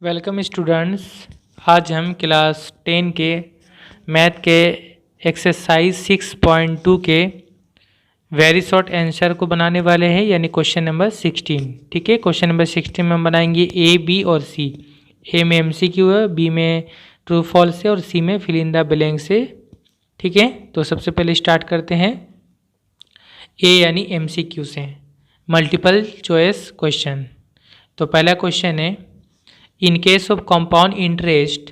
Welcome students. आज हम class 10 के मैथ के एक्सरसाइज 6.2 के वेरी शॉर्ट आंसर को बनाने वाले हैं, यानी क्वेश्चन नंबर 16। ठीक है, क्वेश्चन नंबर 16 में हम बनाएंगे ए, बी और सी। ए में एमसीक्यू है, बी में ट्रू फॉल्स है और सी में फिल इन द ब्लैंक्स है। ठीक है, तो सबसे पहले स्टार्ट करते हैं ए यानी एमसीक्यू से, मल्टीपल चॉइस क्वेश्चन। तो पहला क्वेश्चन है, in case of compound interest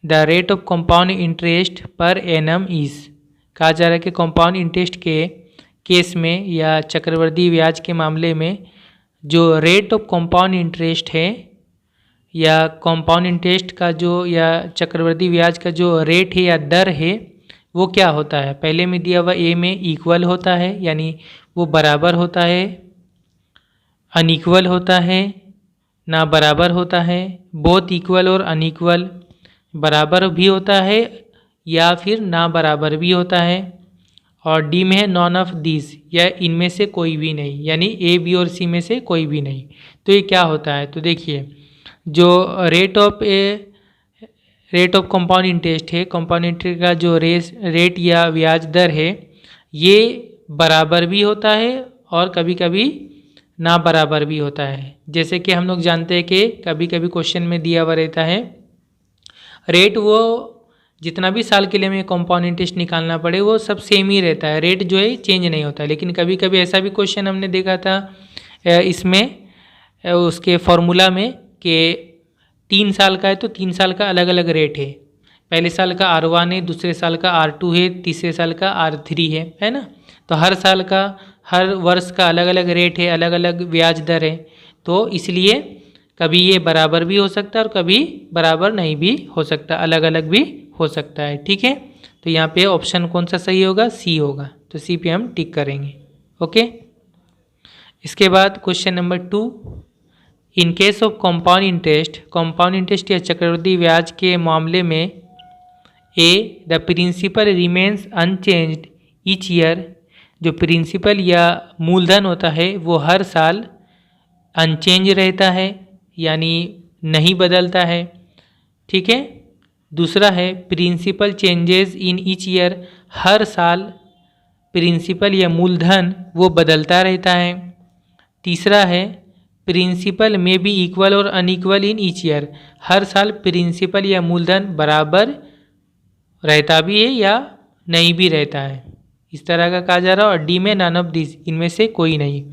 the rate of compound interest per annum is. कहा जा रहा है कि कंपाउंड इंटरेस्ट के केस में या चक्रवृद्धि ब्याज के मामले में जो रेट ऑफ कंपाउंड इंटरेस्ट है या कंपाउंड इंटरेस्ट का जो या चक्रवृद्धि ब्याज का जो रेट है या दर है वो क्या होता है। पहले में दिया हुआ ए में इक्वल होता है, यानी वो बराबर होता है, अनइक्वल होता है, ना बराबर होता है, बोथ इक्वल और अनइक्वल, बराबर भी होता है या फिर ना बराबर भी होता है, और डी में है नॉन ऑफ दिस, या इनमें से कोई भी नहीं, यानी ए, बी और सी में से कोई भी नहीं। तो ये क्या होता है, तो देखिए जो रेट ऑफ कंपाउंड इंटरेस्ट है, कंपाउंड इंटरेस्ट का जो रेट या ब्याज दर है ये बराबर भी होता है और कभी कभी ना बराबर भी होता है। जैसे कि हम लोग जानते हैं कि कभी कभी क्वेश्चन में दिया हुआ रहता है रेट, वो जितना भी साल के लिए हमें कंपाउंड इंटरेस्ट निकालना पड़े वो सब सेम ही रहता है, रेट जो है चेंज नहीं होता है। लेकिन कभी कभी ऐसा भी क्वेश्चन हमने देखा था इसमें उसके फॉर्मूला में कि 3 साल का है तो 3 साल का अलग अलग रेट है, पहले साल का R1 है, दूसरे साल का R2 है, तीसरे साल का R3 है ना। तो हर साल का, हर वर्ष का अलग अलग रेट है, अलग अलग ब्याज दर है। तो इसलिए कभी ये बराबर भी हो सकता है और कभी बराबर नहीं भी हो सकता, अलग अलग भी हो सकता है। ठीक है, तो यहाँ पे ऑप्शन कौन सा सही होगा, सी होगा। तो सी पे हम टिक करेंगे। ओके, इसके बाद question number 2, in case of compound interest या चक्रवृद्धि ब्याज के मामले में a the principal remains unchanged each year. जो प्रिंसिपल या मूलधन होता है वो हर साल अनचेंज रहता है, यानी नहीं बदलता है। ठीक है, दूसरा है principal changes in each year, हर साल प्रिंसिपल या मूलधन वो बदलता रहता है। तीसरा है प्रिंसिपल में बी इक्वल और अनइक्वल इन ईच ईयर, हर साल प्रिंसिपल या मूलधन बराबर रहता भी है या नहीं भी रहता है, इस तरह का कहा जा रहा है। और डी में नन ऑफ दिस, इनमें से कोई नहीं।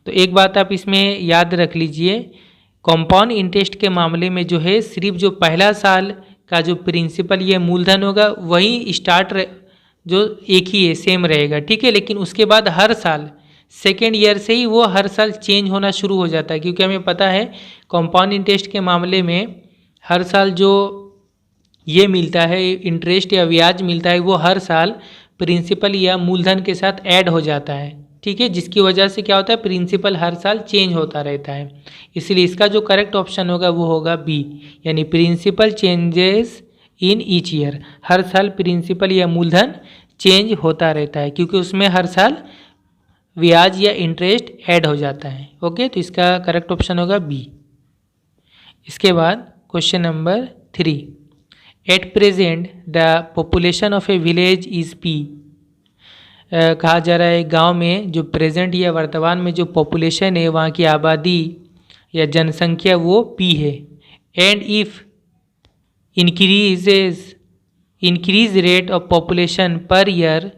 तो एक बात आप इसमें याद रख लीजिए, कंपाउंड इंटरेस्ट के मामले में जो है सिर्फ जो पहला साल का जो प्रिंसिपल या मूलधन होगा वही स्टार्ट जो एक ही है, सेम रहेगा। ठीक है, लेकिन उसके बाद हर साल सेकेंड ईयर से ही वो हर साल चेंज होना शुरू हो जाता है, क्योंकि हमें पता है कंपाउंड इंटरेस्ट के मामले में हर साल जो ये मिलता है इंटरेस्ट या ब्याज मिलता है वो हर साल प्रिंसिपल या मूलधन के साथ ऐड हो जाता है। ठीक है, जिसकी वजह से क्या होता है, प्रिंसिपल हर साल चेंज होता रहता है। इसलिए इसका जो करेक्ट ऑप्शन होगा वो होगा बी, यानी principal changes in each year, हर साल प्रिंसिपल या मूलधन चेंज होता रहता है, क्योंकि उसमें हर साल ब्याज या इंटरेस्ट ऐड हो जाता है। ओके, तो इसका करेक्ट ऑप्शन होगा बी। इसके बाद question number 3, at present the population of A village is P. कहा जा रहा है गांव में जो प्रेजेंट या वर्तमान में जो पॉपुलेशन है, वहाँ की आबादी या जनसंख्या वो पी है। And if increase rate of population per year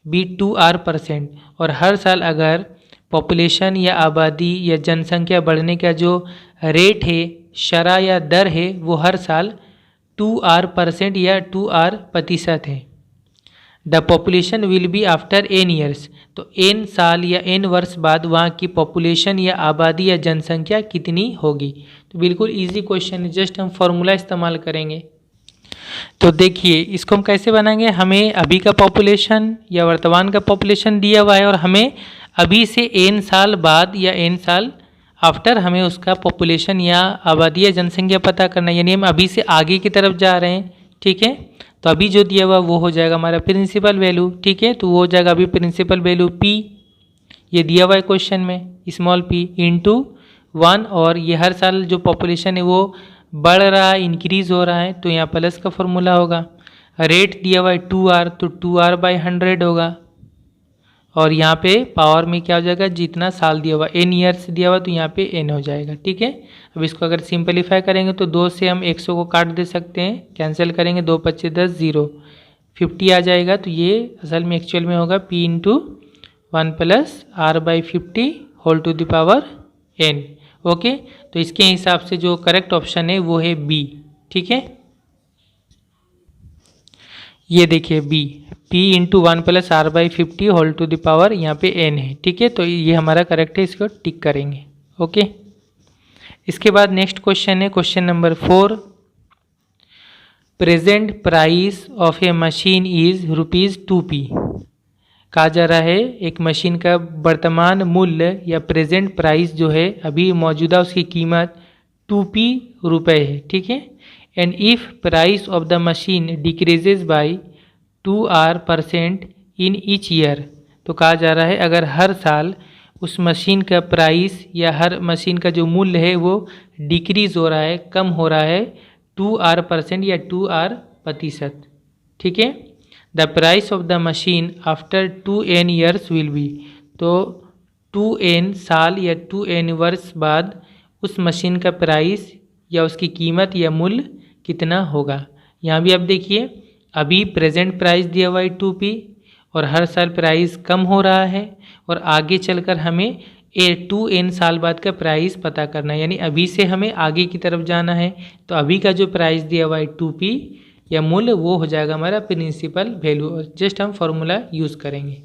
be 2R%, और हर साल अगर पॉपुलेशन या आबादी या जनसंख्या बढ़ने का जो रेट है, शरह या दर है, वो हर साल 2R% या 2R% है। The population will be after n years, तो n साल या n वर्ष बाद वहाँ की पॉपुलेशन या आबादी या जनसंख्या कितनी होगी। तो बिल्कुल इजी क्वेश्चन है, जस्ट हम फॉर्मूला इस्तेमाल करेंगे। तो देखिए इसको हम कैसे बनाएंगे, हमें अभी का पॉपुलेशन या वर्तमान का पॉपुलेशन दिया हुआ है और हमें अभी से n साल बाद या n साल आफ्टर हमें उसका पॉपुलेशन या आबादी या जनसंख्या पता करना है, यानी हम अभी से आगे की तरफ जा रहे हैं। ठीक है, तो अभी जो दिया हुआ वो हो जाएगा हमारा प्रिंसिपल वैल्यू। ठीक है, तो वो हो जाएगा अभी प्रिंसिपल वैल्यू P, ये दिया हुआ है क्वेश्चन में, स्मॉल p इंटू 1, और ये हर साल जो पॉपुलेशन है वो बढ़ रहा है, इंक्रीज हो रहा है, तो यहाँ प्लस का फॉर्मूला होगा। रेट दिया हुआ है 2R, तो 2R/100 होगा। और यहाँ पे पावर में क्या हो जाएगा, जितना साल दिया हुआ, n ईयर्स दिया हुआ, तो यहाँ पे n हो जाएगा। ठीक है, अब इसको अगर सिंपलीफाई करेंगे तो 2 से हम 100 को काट दे सकते हैं, कैंसिल करेंगे, 2 पच्चे 10, 0, 50 आ जाएगा। तो ये असल में एक्चुअल में होगा P into 1 plus R/50 whole to the power n। Okay, तो इसके हिसाब से जो करेक्ट ऑप्शन है वो है बी। ठीक है, ये देखिए B, P into 1 plus R/50 whole to the power यहाँ पे n है। ठीक है, तो ये हमारा करेक्ट है, इसको टिक करेंगे। ओके, इसके बाद नेक्स्ट क्वेश्चन है question number 4। Present price of A machine is ₹2p। कहा जा रहा है एक मशीन का वर्तमान मूल्य या प्रेजेंट प्राइस जो है अभी मौजूदा उसकी कीमत 2p रुपये है। ठीक है, and if price of the machine decreases bye 2R% in each year. तो कहा जा रहा है अगर हर साल उस मशीन का प्राइस या हर मशीन का जो मूल्य है वो डिक्रीज हो रहा है, कम हो रहा है 2R% या 2R%। ठीक है, the price of the machine after 2n years will be. तो 2n साल या 2n वर्ष बाद उस मशीन का प्राइस या उसकी कीमत या मूल्य कितना होगा। यहाँ भी आप देखिए अभी प्रेजेंट प्राइस दिया हुआ है 2p और हर साल प्राइस कम हो रहा है, और आगे चलकर हमें 2n साल बाद का प्राइस पता करना है, यानी अभी से हमें आगे की तरफ जाना है। तो अभी का जो प्राइस दिया हुआ है 2p या मूल्य वो हो जाएगा हमारा प्रिंसिपल वैल्यू, और जस्ट हम फॉर्मूला यूज़ करेंगे।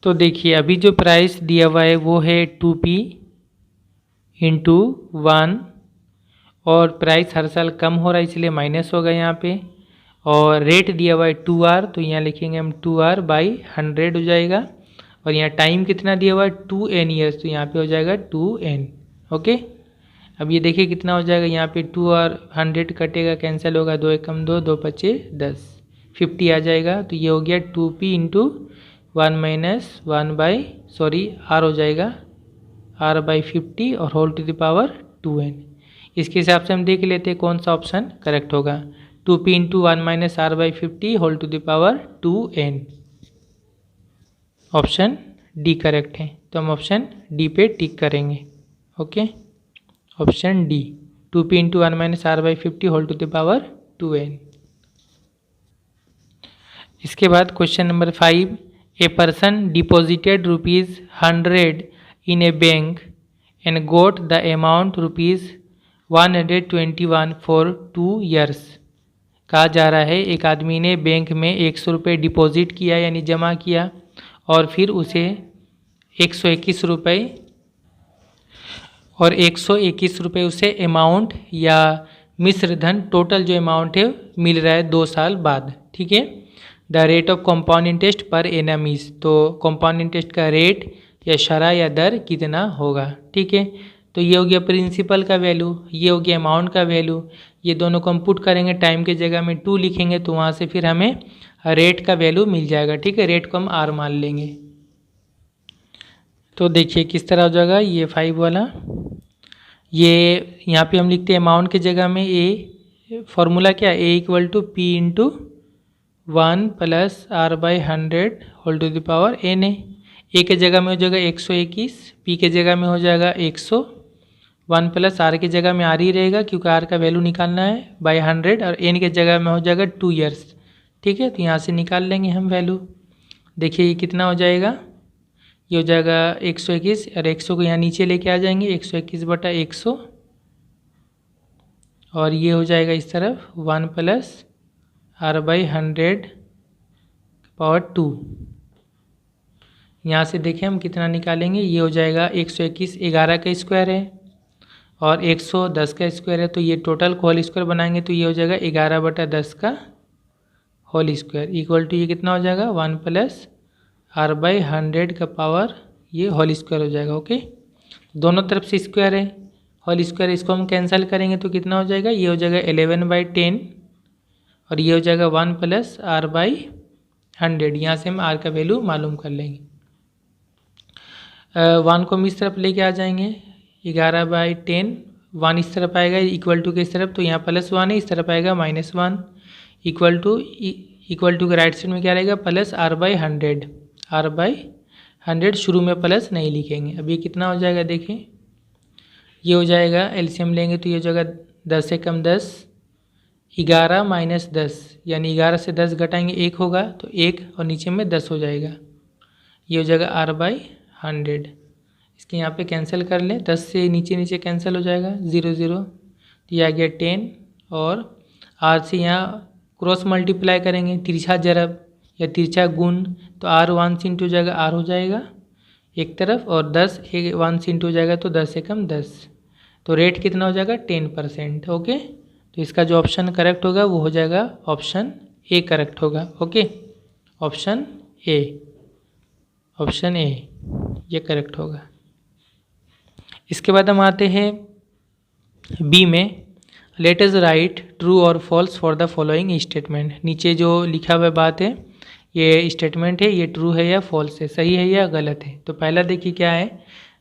तो देखिए अभी जो प्राइस दिया हुआ है वो है 2p इंटू 1, और प्राइस हर साल कम हो रहा है इसलिए माइनस होगा यहाँ पे, और रेट दिया हुआ है 2R, तो यहाँ लिखेंगे हम 2R/100 हो जाएगा। और यहाँ टाइम कितना दिया हुआ है 2n ईयर्स, तो यहाँ पे हो जाएगा 2n। ओके, अब ये देखिए कितना हो जाएगा, यहाँ पे 2 और 100 कटेगा, कैंसिल होगा, 2 एकम 2, 2 पच्चे 10, 50 आ जाएगा। तो ये हो गया 2p इंटू 1 माइनस 1 R हो जाएगा R/50 और whole to the power 2n। इसके हिसाब से हम देख लेते हैं कौन सा ऑप्शन करेक्ट होगा। 2p into 1 minus R/50 whole to the power 2n, option D correct है, तो हम ऑप्शन डी पे टिक करेंगे। Okay, option D, 2p into 1 minus R/50 whole to the power 2n। इसके बाद question number 5। A person deposited ₹100 in a bank and got the amount ₹121 for 2 years. कहा जा रहा है एक आदमी ने बैंक में 100 रुपये डिपॉजिट किया यानी जमा किया, और फिर उसे 121 रुपये और 121 रुपये उसे अमाउंट या मिश्र धन टोटल जो अमाउंट है मिल रहा है 2 साल बाद। ठीक है, the rate of compound interest per annum is. तो कंपाउंड इंटरेस्ट का रेट या शरह या दर कितना होगा। ठीक है, तो ये हो गया प्रिंसिपल का वैल्यू, ये हो गया अमाउंट का वैल्यू, ये दोनों को हम पुट करेंगे, टाइम के जगह में 2 लिखेंगे तो वहाँ से फिर हमें रेट का वैल्यू मिल जाएगा। ठीक है, रेट को हम R मान लेंगे। तो देखिए किस तरह हो जाएगा ये 5 वाला, ये यहाँ पे हम लिखते हैं अमाउंट की जगह में A, फॉर्मूला क्या है, A equal to P into 1 plus R/100 whole to the power n है। A के जगह में हो जाएगा 121, P के जगह में हो जाएगा 100, 1 प्लस R की जगह में R ही रहेगा क्योंकि R का वैल्यू निकालना है बाई 100, और n के जगह में हो जाएगा 2 ईयर्स। ठीक है, तो यहाँ से निकाल लेंगे हम वैल्यू। देखिए ये कितना हो जाएगा, ये हो जाएगा 121, और 100 को यहाँ नीचे लेके आ जाएंगे, 121/100, और ये हो जाएगा इस तरफ 1 प्लस R/100 पावर 2। यहाँ से देखें हम कितना निकालेंगे, ये हो जाएगा 121 11 का स्क्वायर है और 110 का स्क्वायर है, तो ये टोटल को होल स्क्वायर बनाएंगे तो ये हो जाएगा 11/10 का होल स्क्वायर इक्वल टू ये कितना हो जाएगा 1 प्लस R/100 का पावर ये होल स्क्वायर हो जाएगा। ओके, दोनों तरफ से स्क्वायर है, होल स्क्वायर, इसको हम कैंसिल करेंगे तो कितना हो जाएगा, ये हो जाएगा 11/10, और ये हो जाएगा 1 प्लस R/100। यहाँ से हम R का वैल्यू मालूम कर लेंगे। 1 को हम इस तरफ लेके आ जाएंगे, 11/10 1 इस तरफ आएगा इक्वल टू के इस तरफ, तो यहाँ +1 है, इस तरफ आएगा -1 इक्वल टू के राइट साइड में क्या रहेगा +r/100। r/100 शुरू में प्लस नहीं लिखेंगे। अब ये कितना हो जाएगा देखें, ये हो जाएगा एलसीएम लेंगे तो ये हो जाएगा 10 से कम 10, 11 - 10 यानी 11 से 10 घटाएंगे 1 होगा तो 1 और नीचे में 10 हो जाएगा, ये हो जाएगा r/100। इसके यहाँ पे कैंसिल कर लें, 10 से नीचे कैंसिल हो जाएगा 0 0, तो ये आ गया 10 और r से यहाँ क्रॉस मल्टीप्लाई करेंगे, तिरछा जरब या तिरछा गुण, तो r 1 से इंटू हो जाएगा r हो जाएगा एक तरफ और 10 1 से इंटू हो जाएगा तो 10 से कम 10, तो रेट कितना हो जाएगा 10%। ओके, तो इसका जो ऑप्शन करेक्ट होगा वो हो जाएगा ऑप्शन ए करेक्ट होगा। ओके, ऑप्शन ए ये करेक्ट होगा। इसके बाद हम आते हैं बी में, लेट अस राइट ट्रू और false for the following statement. नीचे जो लिखा हुआ बात है ये स्टेटमेंट है, ये ट्रू है या फॉल्स है, सही है या गलत है। तो पहला देखिए क्या है,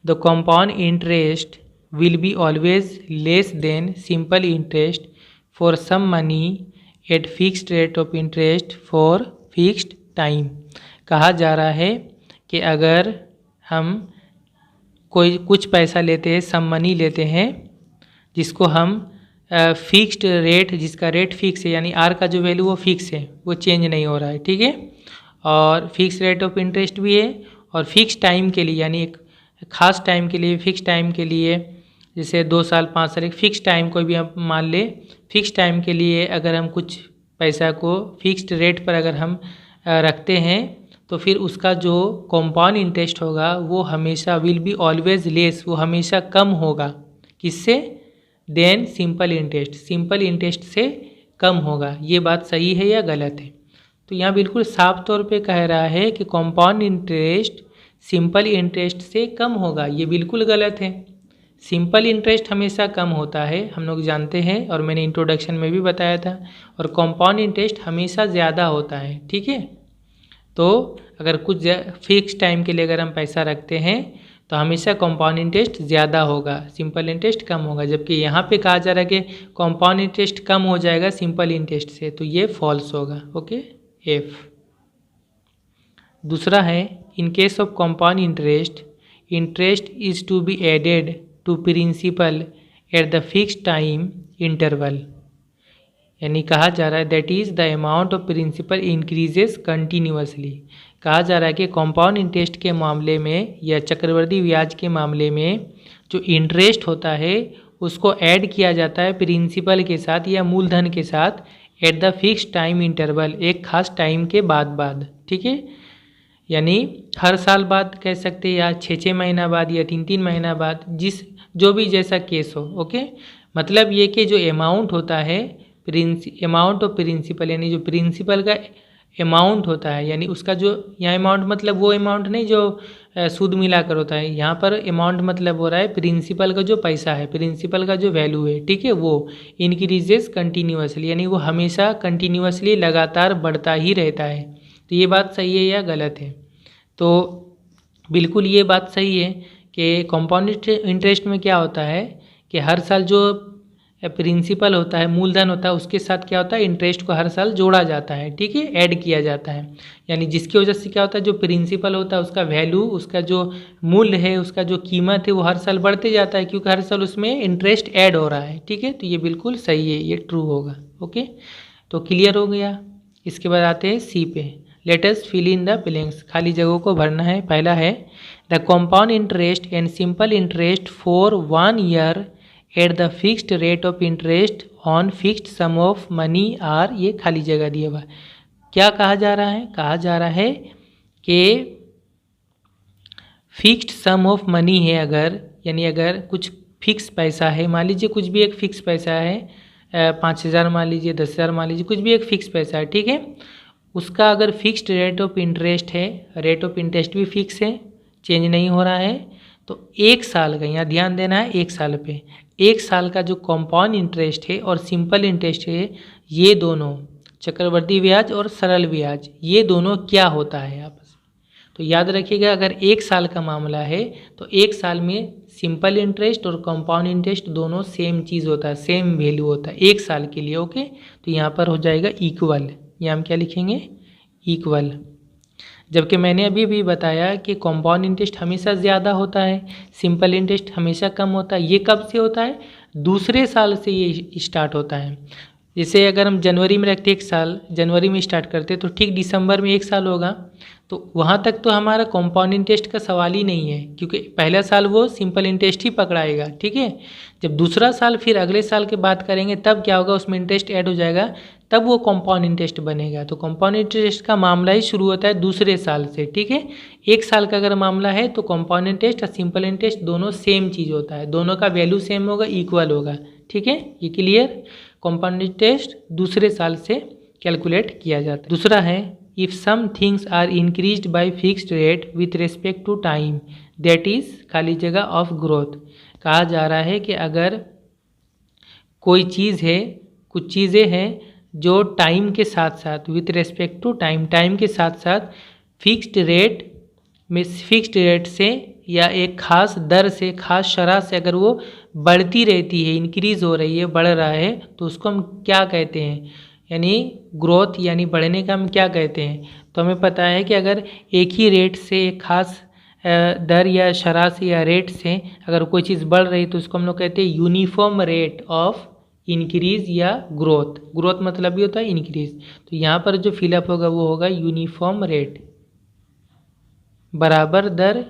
the compound interest will be always less than simple interest for some money at fixed rate of interest for fixed time. कहा जा रहा है कि अगर हम कोई कुछ पैसा लेते हैं, सम मनी लेते हैं जिसको हम फिक्स्ड रेट, जिसका रेट फिक्स है यानी आर का जो वैल्यू वो फिक्स है, वो चेंज नहीं हो रहा है, ठीक है, और फिक्स रेट ऑफ इंटरेस्ट भी है और फिक्स टाइम के लिए यानी एक खास टाइम के लिए, फिक्स टाइम के लिए जैसे 2 साल 5 साल एक फिक्स टाइम कोई भी हम मान ले, फिक्स टाइम के लिए अगर हम कुछ पैसा को फिक्स्ड रेट पर अगर हम रखते हैं तो फिर उसका जो कंपाउंड इंटरेस्ट होगा वो हमेशा विल बी ऑलवेज लेस, वो हमेशा कम होगा किससे, than simple interest, simple interest से कम होगा। ये बात सही है या गलत है। तो यहाँ बिल्कुल साफ तौर पे कह रहा है कि कंपाउंड इंटरेस्ट सिंपल इंटरेस्ट से कम होगा, ये बिल्कुल गलत है। सिंपल इंटरेस्ट हमेशा कम होता है, हम लोग जानते हैं और मैंने इंट्रोडक्शन में भी बताया था, और कंपाउंड इंटरेस्ट हमेशा ज़्यादा होता है, ठीक है। तो अगर कुछ फिक्स टाइम के लिए अगर हम पैसा रखते हैं तो हमेशा कंपाउंड इंटरेस्ट ज़्यादा होगा, सिंपल इंटरेस्ट कम होगा, जबकि यहाँ पे कहा जा रहा है कि कंपाउंड इंटरेस्ट कम हो जाएगा सिंपल इंटरेस्ट से, तो ये फॉल्स होगा। Okay, F. दूसरा है, in case of compound interest, interest is to be added to principal at the fixed time interval, यानी कहा जा रहा है that is the amount of principal increases continuously. कहा जा रहा है कि कंपाउंड इंटरेस्ट के मामले में या चक्रवृद्धि ब्याज के मामले में जो इंटरेस्ट होता है उसको ऐड किया जाता है प्रिंसिपल के साथ या मूलधन के साथ at the fix time interval, एक खास टाइम के बाद, ठीक है, यानी हर साल बाद कह सकते हैं या 6 महीना बाद या 3 महीना बाद, जो भी जैसा केस हो। ओके, मतलब ये कि जो अमाउंट होता है अमाउंट ऑफ प्रिंसिपल, यानी जो प्रिंसिपल का अमाउंट होता है, यानी उसका जो यहाँ अमाउंट मतलब वो अमाउंट नहीं जो सूद मिलाकर होता है, यहाँ पर अमाउंट मतलब हो रहा है प्रिंसिपल का जो पैसा है, प्रिंसिपल का जो वैल्यू है, ठीक है, वो इंक्रीजेस कंटिन्यूसली, यानी वो हमेशा कंटिन्यूसली लगातार बढ़ता ही रहता है। तो ये बात सही है या गलत है? तो बिल्कुल ये बात सही है कि कंपाउंड इंटरेस्ट में क्या होता है कि हर साल जो प्रिंसिपल होता है, मूलधन होता है, उसके साथ क्या होता है, इंटरेस्ट को हर साल जोड़ा जाता है, ठीक है, ऐड किया जाता है, यानी जिसकी वजह से क्या होता है, जो प्रिंसिपल होता है उसका वैल्यू, उसका जो मूल्य है, उसका जो कीमत है वो हर साल बढ़ते जाता है, क्योंकि हर साल उसमें इंटरेस्ट ऐड हो रहा है, ठीक है। तो ये बिल्कुल सही है, ये ट्रू होगा। ओके, तो क्लियर हो गया। इसके बाद आते हैं सी पे, let us fill in the blanks, खाली जगहों को भरना है। पहला है the compound interest and simple interest for 1 year at the fixed rate of interest on fixed sum of money are, ये खाली जगह दिया हुआ है। क्या कहा जा रहा है? कहा जा रहा है कि फिक्स्ड सम ऑफ मनी है अगर, यानी अगर कुछ फिक्स पैसा है, मान लीजिए कुछ भी एक फिक्स पैसा है, 5,000 मान लीजिए, 10,000 मान लीजिए, कुछ भी एक फिक्स पैसा है, ठीक है, उसका अगर फिक्स्ड रेट ऑफ इंटरेस्ट है, रेट ऑफ इंटरेस्ट भी फिक्स है, चेंज नहीं हो रहा है, तो 1 साल का, यहाँ ध्यान देना है 1 साल पे, 1 साल का जो कंपाउंड इंटरेस्ट है और सिंपल इंटरेस्ट है, ये दोनों चक्रवृद्धि ब्याज और सरल ब्याज, ये दोनों क्या होता है आपस में, तो तो याद रखिएगा, अगर 1 साल का मामला है तो 1 साल में सिंपल इंटरेस्ट और कंपाउंड इंटरेस्ट दोनों सेम चीज़ होता है, सेम वैल्यू होता है 1 साल के लिए। ओके, तो यहाँ पर हो जाएगा इक्वल, यहाँ हम क्या लिखेंगे, इक्वल। जबकि मैंने अभी भी बताया कि कंपाउंड इंटरेस्ट हमेशा ज़्यादा होता है, सिंपल इंटरेस्ट हमेशा कम होता है। ये कब से होता है, दूसरे साल से ये स्टार्ट होता है। जैसे अगर हम जनवरी में रखते 1 साल, जनवरी में स्टार्ट करते तो ठीक दिसंबर में 1 साल होगा, तो वहाँ तक तो हमारा कंपाउंड इंटरेस्ट का सवाल ही नहीं है, क्योंकि पहला साल वो सिंपल इंटरेस्ट ही पकड़ाएगा। ठीक है, जब दूसरा साल फिर अगले साल की बात करेंगे तब क्या होगा, उसमें इंटरेस्ट ऐड हो जाएगा, तब वो कंपाउंड इंटरेस्ट बनेगा। तो कंपाउंड इंटरेस्ट का मामला ही शुरू होता है दूसरे साल से। ठीक है, 1 साल का अगर मामला है तो कंपाउंड इंटरेस्ट और सिंपल इंटरेस्ट दोनों सेम चीज़ होता है, दोनों का वैल्यू सेम होगा, इक्वल होगा। ठीक है, ये क्लियर। कंपाउंड इंटरेस्ट दूसरे साल से कैलकुलेट किया जाता है। दूसरा है, if some things are increased by fixed rate with respect to time that is खाली जगह ऑफ ग्रोथ। कहा जा रहा है कि अगर कोई चीज़ है, कुछ चीज़ें हैं जो टाइम के साथ साथ with respect to time, time के साथ साथ फिक्स्ड रेट में, फिक्स्ड रेट से या एक ख़ास दर से, ख़ास शरह से अगर वो बढ़ती रहती है, इंक्रीज़ हो रही है, बढ़ रहा है, तो उसको हम क्या कहते हैं, यानी ग्रोथ, यानी बढ़ने का हम क्या कहते हैं। तो हमें पता है कि अगर एक ही रेट से, एक ख़ास दर या शरह से या रेट से अगर कोई चीज़ बढ़ रही तो उसको हम लोग कहते हैं यूनिफॉर्म रेट ऑफ इंक्रीज़ या ग्रोथ। ग्रोथ मतलब भी होता है इंक्रीज़। तो यहाँ पर जो फिलअप होगा वो होगा यूनिफॉर्म रेट, बराबर दर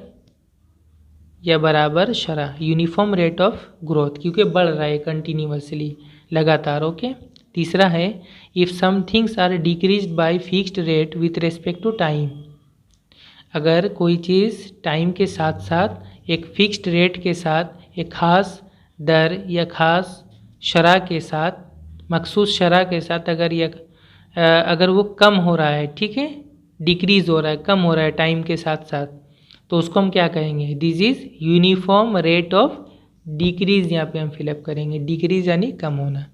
या बराबर शरह, यूनिफॉर्म रेट ऑफ ग्रोथ, क्योंकि बढ़ रहा है कंटिन्यूअसली, लगातार। ओके। तीसरा है, if some things are decreased by fixed rate with respect to time. अगर कोई चीज़ टाइम के साथ साथ एक फिक्स्ड रेट के साथ, एक ख़ास दर या ख़ास शरह के साथ, मखसूस शरह के साथ अगर वो कम हो रहा है, ठीक है, डिक्रीज़ हो रहा है, कम हो रहा है टाइम के साथ साथ, तो उसको हम क्या कहेंगे, this is uniform rate of decrease. यहाँ पे हम फिलअप करेंगे, डिक्रीज़ यानी कम होना।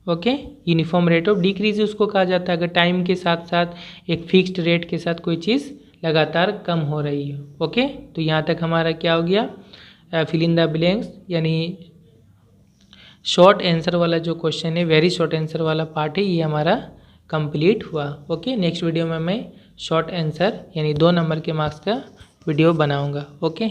Okay, uniform rate of decrease उसको कहा जाता है अगर टाइम के साथ साथ एक फिक्स्ड रेट के साथ कोई चीज़ लगातार कम हो रही हो। ओके, तो यहाँ तक हमारा क्या हो गया, फिल इन द ब्लैंक्स, यानी शॉर्ट आंसर वाला जो क्वेश्चन है, वेरी शॉर्ट आंसर वाला पार्ट है, ये हमारा कंप्लीट हुआ। ओके, नेक्स्ट वीडियो में मैं शॉर्ट आंसर यानी 2 नंबर के मार्क्स का वीडियो बनाऊंगा। ओके।